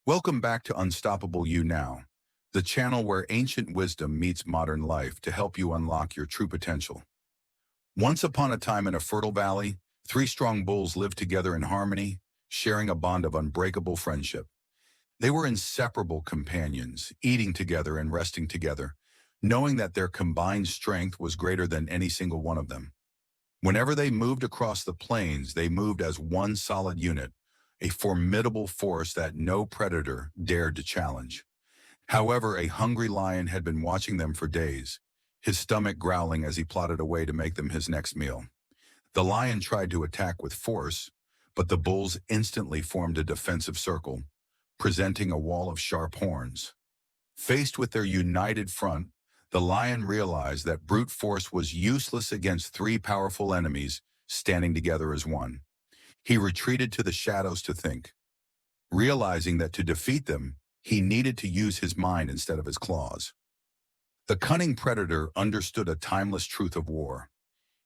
Welcome back to Unstoppable You Now, the channel where ancient wisdom meets modern life to help you unlock your true potential. Once upon a time in a fertile valley, three strong bulls lived together in harmony, sharing a bond of unbreakable friendship. They were inseparable companions, eating together and resting together, knowing that their combined strength was greater than any single one of them. Whenever they moved across the plains, they moved as one solid unit, a formidable force that no predator dared to challenge. However, a hungry lion had been watching them for days, his stomach growling as he plotted a way to make them his next meal. The lion tried to attack with force, but the bulls instantly formed a defensive circle, presenting a wall of sharp horns. Faced with their united front, the lion realized that brute force was useless against three powerful enemies standing together as one. He retreated to the shadows to think, realizing that to defeat them, he needed to use his mind instead of his claws. The cunning predator understood a timeless truth of war.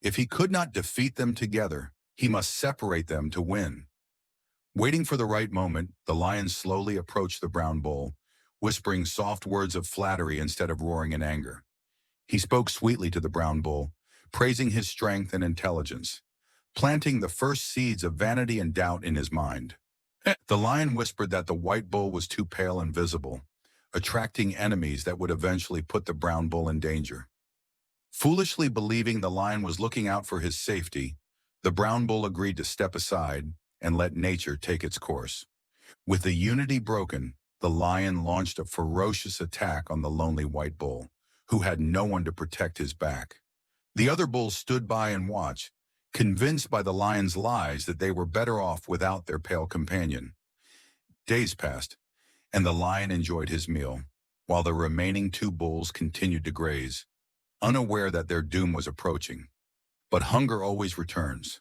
If he could not defeat them together, he must separate them to win. Waiting for the right moment, the lion slowly approached the brown bull, whispering soft words of flattery instead of roaring in anger. He spoke sweetly to the brown bull, praising his strength and intelligence, planting the first seeds of vanity and doubt in his mind. The lion whispered that the white bull was too pale and visible, attracting enemies that would eventually put the brown bull in danger. Foolishly believing the lion was looking out for his safety, the brown bull agreed to step aside and let nature take its course. With the unity broken, the lion launched a ferocious attack on the lonely white bull, who had no one to protect his back. The other bulls stood by and watched, convinced by the lion's lies that they were better off without their pale companion. Days passed, and the lion enjoyed his meal, while the remaining two bulls continued to graze, unaware that their doom was approaching. But hunger always returns.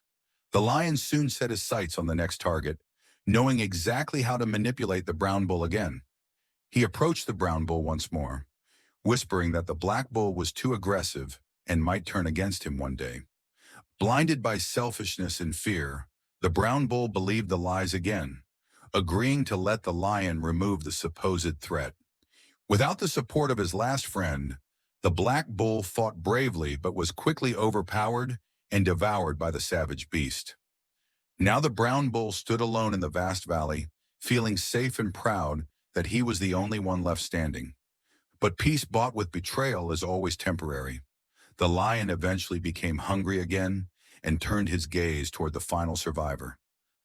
The lion soon set his sights on the next target, knowing exactly how to manipulate the brown bull again. He approached the brown bull once more, whispering that the black bull was too aggressive and might turn against him one day. Blinded by selfishness and fear, the brown bull believed the lies again, agreeing to let the lion remove the supposed threat. Without the support of his last friend, the black bull fought bravely but was quickly overpowered and devoured by the savage beast. Now the brown bull stood alone in the vast valley, feeling safe and proud that he was the only one left standing. But peace bought with betrayal is always temporary. The lion eventually became hungry again and turned his gaze toward the final survivor.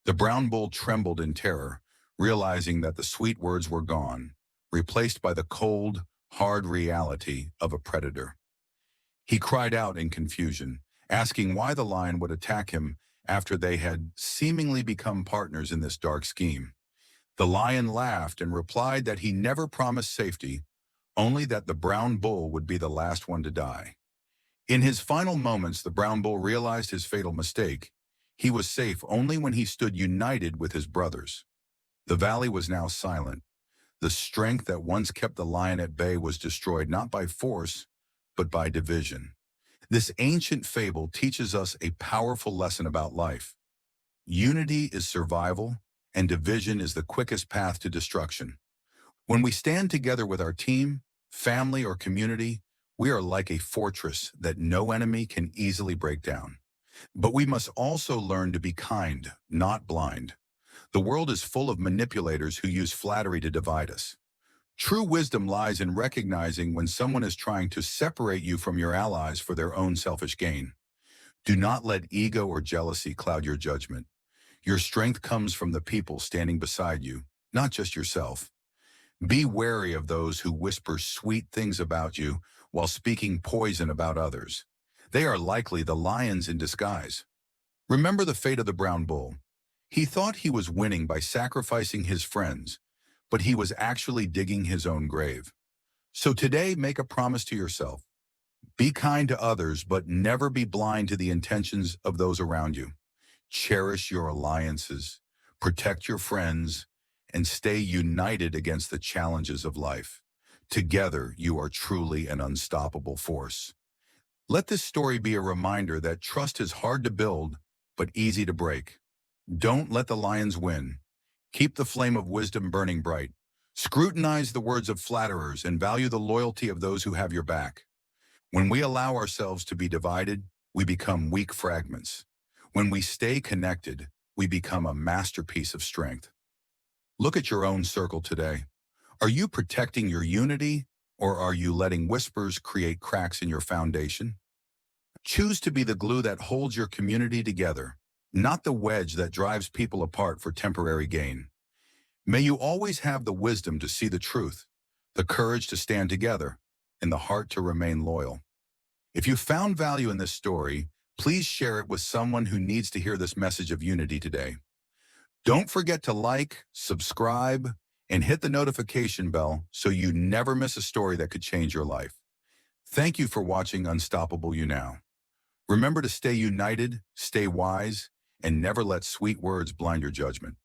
The brown bull trembled in terror, realizing that the sweet words were gone, replaced by the cold, hard reality of a predator. He cried out in confusion, asking why the lion would attack him after they had seemingly become partners in this dark scheme. The lion laughed and replied that he never promised safety, only that the brown bull would be the last one to die. In his final moments, the brown bull realized his fatal mistake. He was safe only when he stood united with his brothers. The valley was now silent. The strength that once kept the lion at bay was destroyed not by force, but by division. This ancient fable teaches us a powerful lesson about life. Unity is survival, and division is the quickest path to destruction. When we stand together with our team, family, or community, we are like a fortress that no enemy can easily break down. But we must also learn to be kind, not blind. The world is full of manipulators who use flattery to divide us. True wisdom lies in recognizing when someone is trying to separate you from your allies for their own selfish gain. Do not let ego or jealousy cloud your judgment. Your strength comes from the people standing beside you, not just yourself. Be wary of those who whisper sweet things about you while speaking poison about others. They are likely the lions in disguise. Remember the fate of the brown bull. He thought he was winning by sacrificing his friends, but he was actually digging his own grave. So today, make a promise to yourself. Be kind to others, but never be blind to the intentions of those around you. Cherish your alliances, protect your friends, and stay united against the challenges of life. Together, you are truly an unstoppable force. Let this story be a reminder that trust is hard to build, but easy to break. Don't let the lions win. Keep the flame of wisdom burning bright, Scrutinize the words of flatterers and value the loyalty of those who have your back. When we allow ourselves to be divided, we become weak fragments. When we stay connected, we become a masterpiece of strength. Look at your own circle today. Are you protecting your unity, or are you letting whispers create cracks in your foundation? Choose to be the glue that holds your community together, not the wedge that drives people apart for temporary gain. May you always have the wisdom to see the truth, the courage to stand together, and the heart to remain loyal. If you found value in this story, please share it with someone who needs to hear this message of unity today. Don't forget to like, subscribe, and hit the notification bell so you never miss a story that could change your life. Thank you for watching Unstoppable You Now. Remember to stay united, stay wise, and never let sweet words blind your judgment.